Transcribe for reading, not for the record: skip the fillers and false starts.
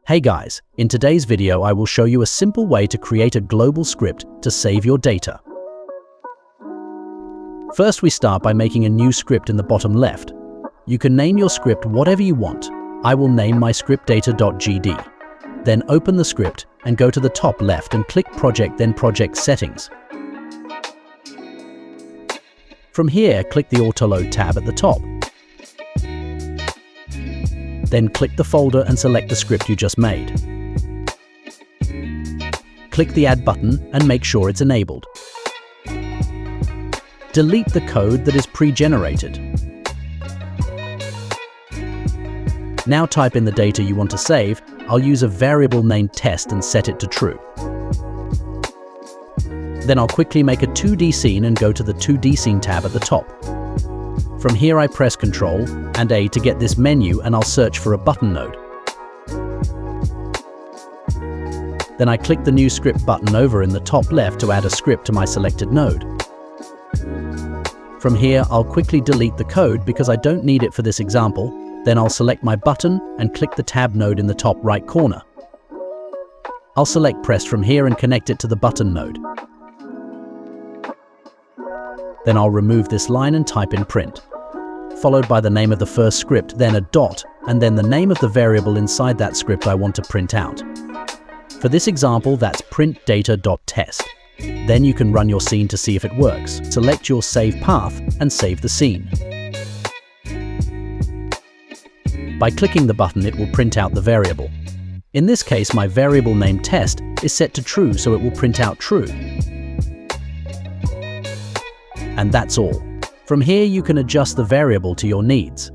Hey guys, in today's video I will show you a simple way to create a global script to save your data. First we start by making a new script in the bottom left. You can name your script whatever you want. I will name my script data.gd. Then open the script and go to the top left and click Project, then Project Settings. From here, click the Autoload tab at the top. Then click the folder and select the script you just made. Click the Add button and make sure it's enabled. Delete the code that is pre-generated. Now type in the data you want to save. I'll use a variable named test and set it to true. Then I'll quickly make a 2D scene and go to the 2D scene tab at the top. From here I press Ctrl and A to get this menu and I'll search for a button node. Then I click the new script button over in the top left to add a script to my selected node. From here I'll quickly delete the code because I don't need it for this example. Then I'll select my button and click the tab node in the top right corner. I'll select press from here and connect it to the button node. Then I'll remove this line and type in print, followed by the name of the first script, then a dot, and then the name of the variable inside that script I want to print out. For this example, that's printData.test. Then you can run your scene to see if it works. Select your save path and save the scene. By clicking the button, it will print out the variable. In this case, my variable named test is set to true, so it will print out true. And that's all. From here you can adjust the variable to your needs.